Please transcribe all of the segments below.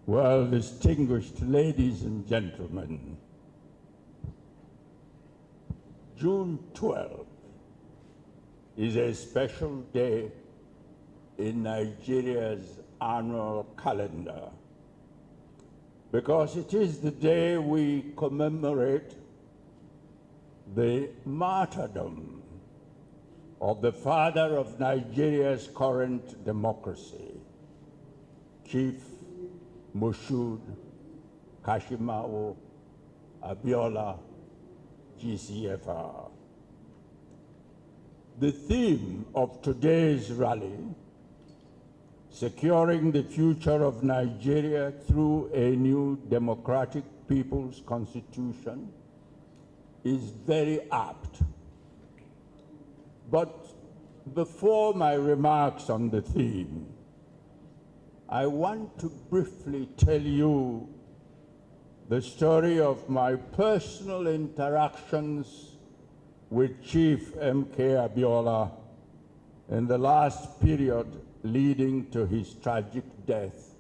Well, distinguished ladies and gentlemen, June 12 is a special day in Nigeria's annual calendar because it is the day we commemorate the martyrdom of the father of Nigeria's current democracy, Chief Moshood Kashimawo Abiola, GCFR. The theme of today's rally, securing the future of Nigeria through a new democratic people's constitution, is very apt. But before my remarks on the theme, I want to briefly tell you the story of my personal interactions with Chief MK Abiola in the last period leading to his tragic death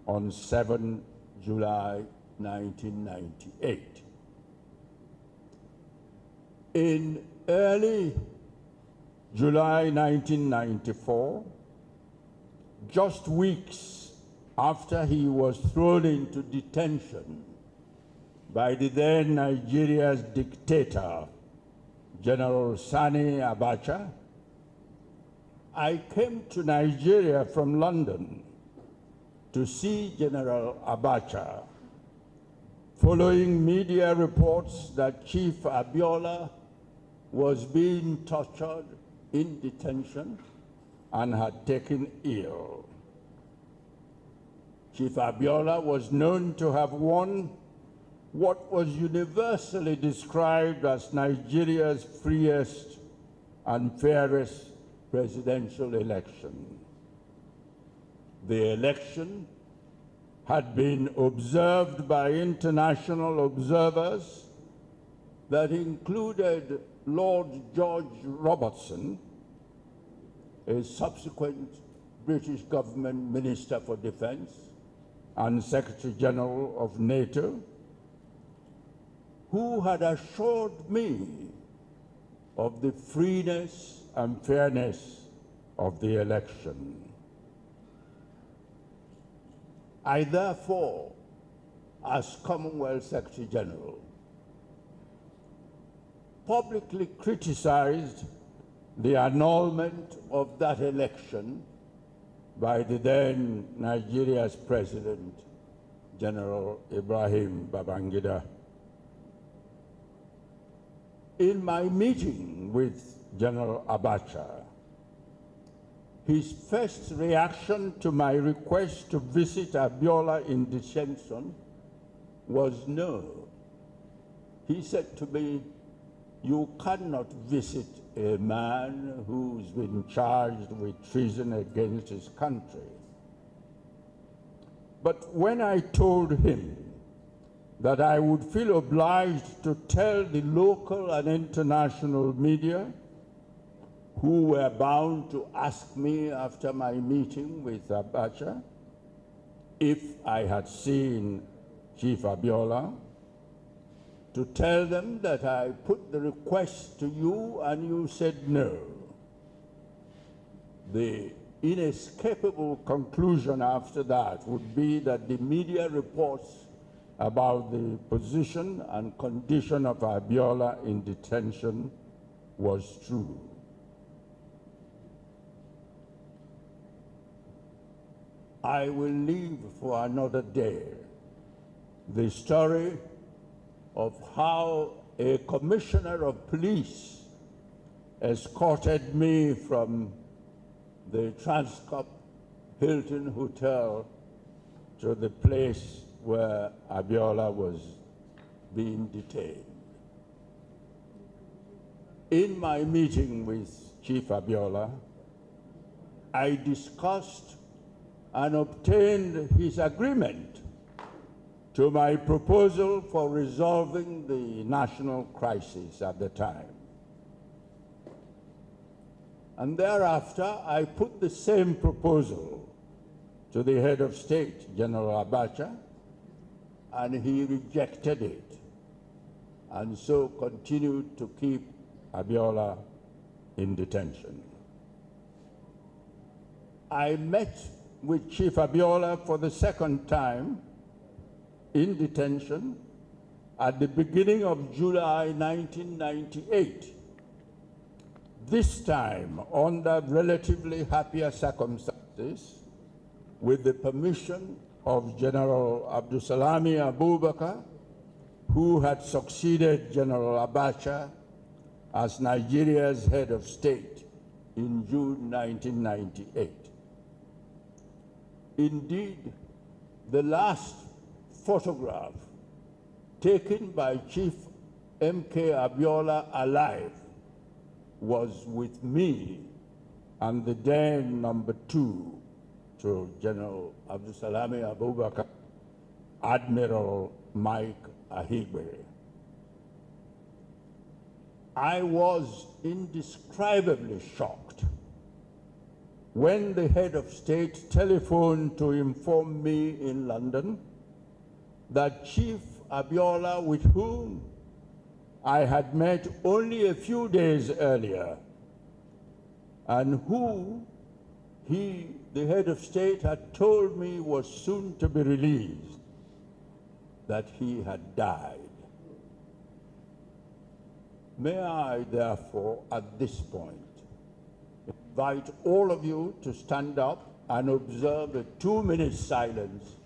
on 7 July 1998. In early July 1994, just weeks after he was thrown into detention by the then Nigeria's dictator, General Sani Abacha, I came to Nigeria from London to see General Abacha, following media reports that Chief Abiola was being tortured in detention and had taken ill. Chief Abiola was known to have won what was universally described as Nigeria's freest and fairest presidential election. The election had been observed by international observers that included Lord George Robertson, a subsequent British government Minister for Defense and Secretary General of NATO, who had assured me of the freeness and fairness of the election. I therefore, as Commonwealth Secretary General, publicly criticized the annulment of that election by the then Nigeria's President, General Ibrahim Babangida. In my meeting with General Abacha, his first reaction to my request to visit Abiola in detention was no. He said to me, "You cannot visit a man who's been charged with treason against his country." But when I told him that I would feel obliged to tell the local and international media, who were bound to ask me after my meeting with Abacha if I had seen Chief Abiola, to tell them that I put the request to you and you said no, the inescapable conclusion after that would be that the media reports about the position and condition of Abiola in detention was true. I will leave for another day the story of how a commissioner of police escorted me from the Transcorp Hilton Hotel to the place where Abiola was being detained. In my meeting with Chief Abiola, I discussed and obtained his agreement to my proposal for resolving the national crisis at the time. And thereafter, I put the same proposal to the head of state, General Abacha, and he rejected it, and so continued to keep Abiola in detention. I met with Chief Abiola for the second time in detention at the beginning of July 1998. This time, under relatively happier circumstances, with the permission of General Abdulsalami Abubakar, who had succeeded General Abacha as Nigeria's head of state in June 1998. Indeed, the last photograph taken by Chief M.K. Abiola alive was with me and the then number 2 to General Abdulsalami Abubakar, Admiral Mike Ahigbe. I was indescribably shocked when the head of state telephoned to inform me in London that Chief Abiola, with whom I had met only a few days earlier, and who he, the head of state, had told me was soon to be released, that he had died. May I, therefore, at this point, invite all of you to stand up and observe a 2-minute silence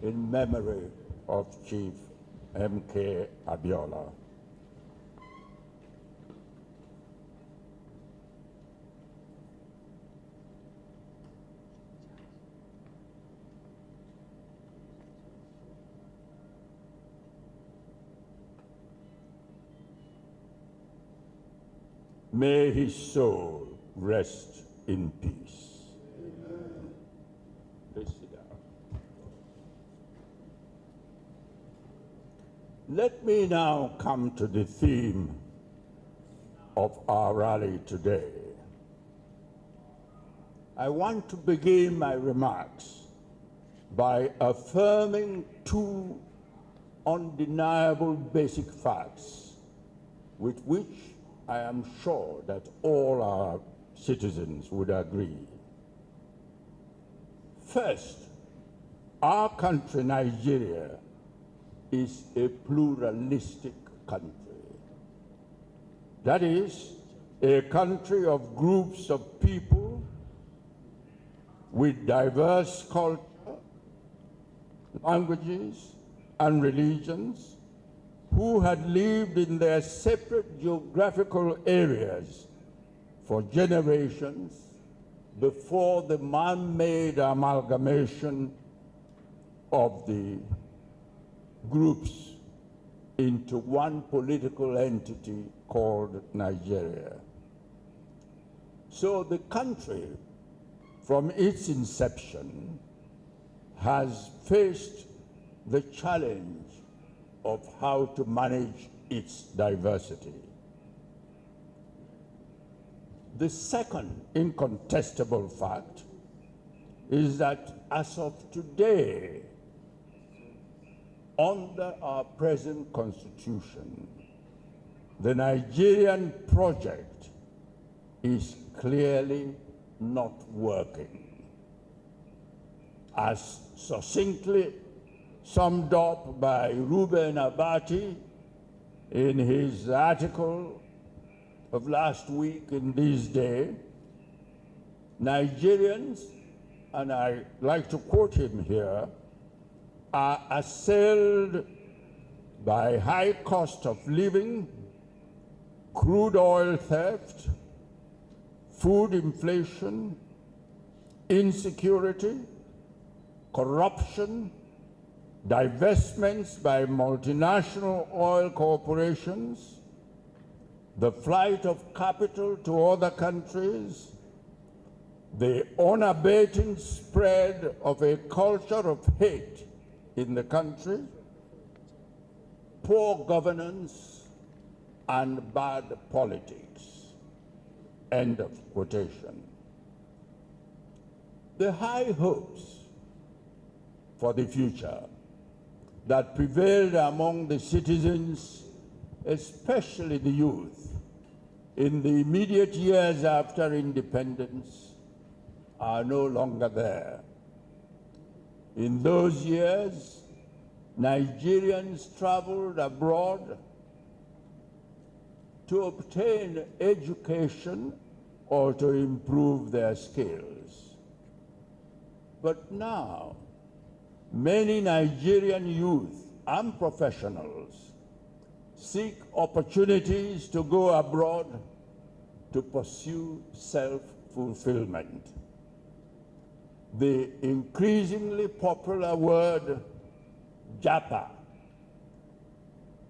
in memory of Chief M.K. Abiola. May his soul rest in peace. Amen. Please sit down. Let me now come to the theme of our rally today. I want to begin my remarks by affirming 2 undeniable basic facts with which I am sure that all our citizens would agree. First, our country, Nigeria, is a pluralistic country. That is, a country of groups of people with diverse culture, languages, and religions, who had lived in their separate geographical areas for generations before the man-made amalgamation of the groups into one political entity called Nigeria. So the country, from its inception, has faced the challenge of how to manage its diversity. The second incontestable fact is that as of today, under our present constitution, the Nigerian project is clearly not working. As succinctly summed up by Reuben Abati in his article of last week in This Day, Nigerians, and I like to quote him here, are assailed by high cost of living, crude oil theft, food inflation, insecurity, corruption, divestments by multinational oil corporations, the flight of capital to other countries, the unabating spread of a culture of hate in the country, poor governance, and bad politics. End of quotation. The high hopes for the future that prevailed among the citizens, especially the youth, in the immediate years after independence are no longer there. In those years, Nigerians traveled abroad to obtain education or to improve their skills. But now, many Nigerian youth and professionals seek opportunities to go abroad to pursue self-fulfillment. The increasingly popular word Japa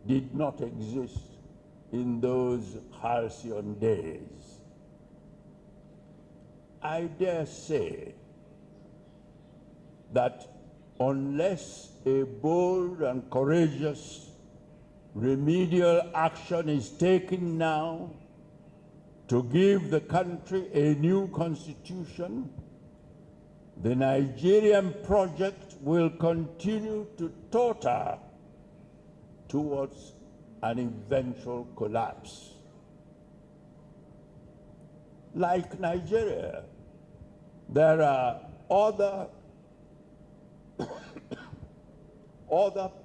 did not exist in those halcyon days. I dare say that unless a bold and courageous remedial action is taken now to give the country a new constitution, the Nigerian project will continue to totter towards an eventual collapse. Like Nigeria, there are other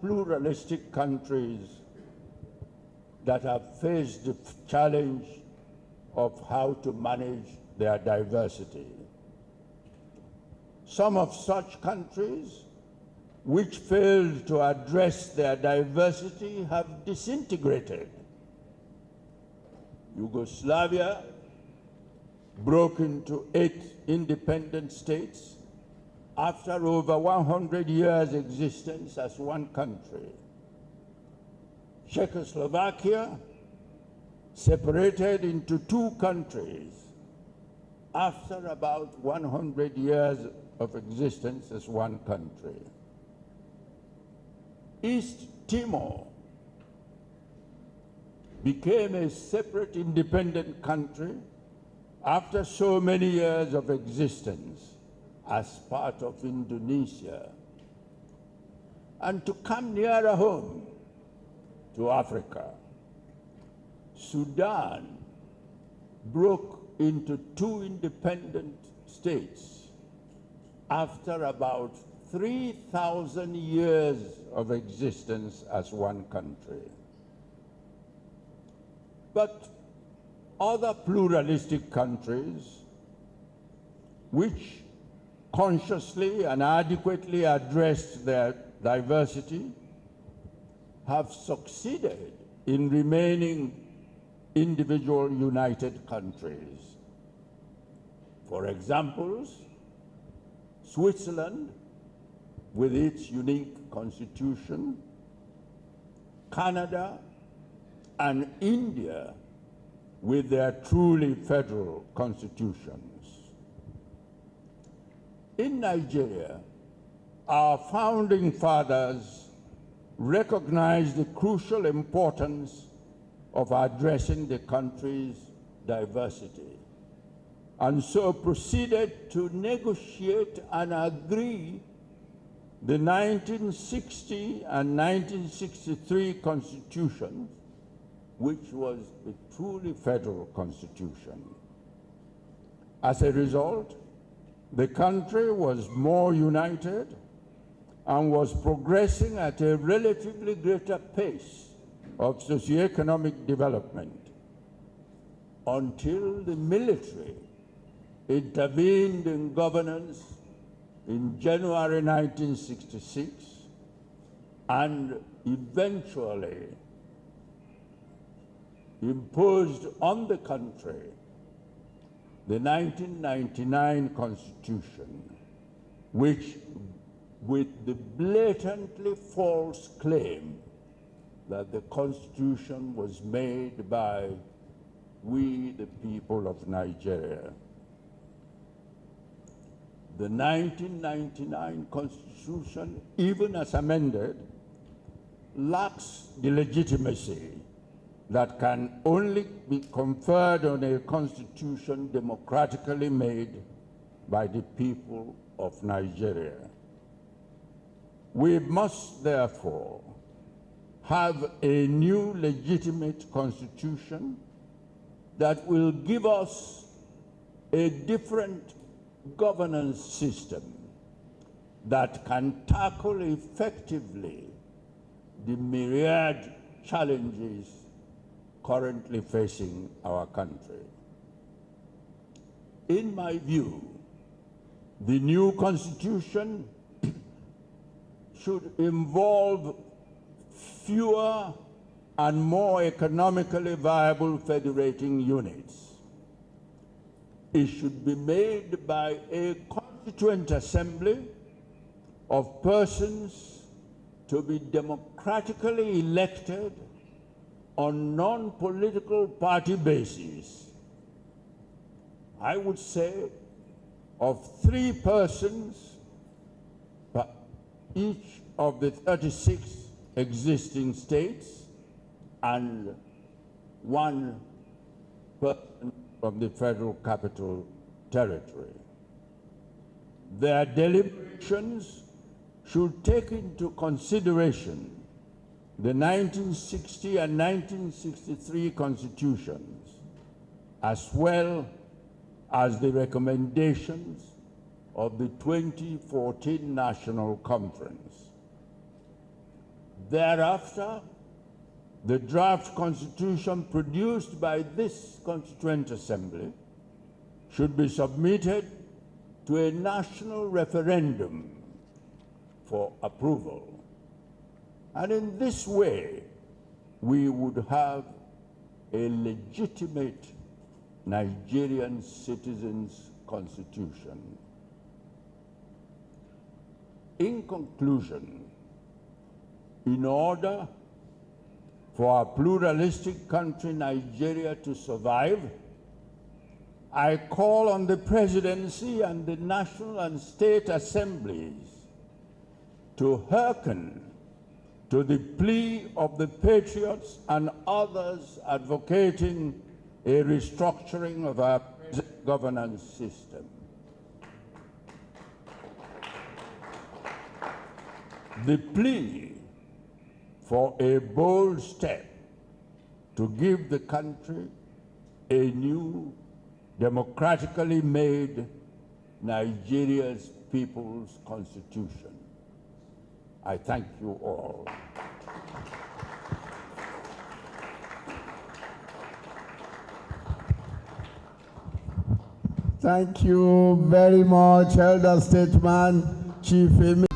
pluralistic countries that have faced the challenge of how to manage their diversity. Some of such countries which failed to address their diversity have disintegrated. Yugoslavia broke into 8 independent states after over 100 years' existence as one country. Czechoslovakia separated into 2 countries after about 100 years of existence as one country. East Timor became a separate independent country after so many years of existence as part of Indonesia. And to come nearer home, to Africa, Sudan broke into 2 independent states after about 3,000 years of existence as one country. But other pluralistic countries which consciously and adequately addressed their diversity have succeeded in remaining individual united countries. For examples, Switzerland with its unique constitution, Canada and India with their truly federal constitutions. In Nigeria, our founding fathers recognized the crucial importance of addressing the country's diversity, and so proceeded to negotiate and agree the 1960 and 1963 constitutions, which was a truly federal constitution. As a result, the country was more united and was progressing at a relatively greater pace of socioeconomic development until the military intervened in governance in January 1966 and eventually imposed on the country the 1999 Constitution, which, with the blatantly false claim that the Constitution was made by we, the people of Nigeria. The 1999 Constitution, even as amended, lacks the legitimacy that can only be conferred on a constitution democratically made by the people of Nigeria. We must therefore have a new legitimate constitution that will give us a different governance system that can tackle effectively the myriad challenges currently facing our country. In my view, the new constitution should involve fewer and more economically viable federating units. It should be made by a constituent assembly of persons to be democratically elected on non-political party basis. I would say of 3 persons per each of the 36 existing states and 1 person from the Federal Capital Territory. Their deliberations should take into consideration the 1960 and 1963 constitutions, as well as the recommendations of the 2014 National Conference. Thereafter, the draft constitution produced by this Constituent Assembly should be submitted to a national referendum for approval. And in this way, we would have a legitimate Nigerian citizens' constitution. In conclusion, in order for our pluralistic country, Nigeria, to survive, I call on the presidency and the national and state assemblies to hearken to the plea of the patriots and others advocating a restructuring of our governance system. The plea for a bold step to give the country a new, democratically made Nigeria's People's Constitution. I thank you all. Thank you very much, Elder Statesman, Chief Emeka.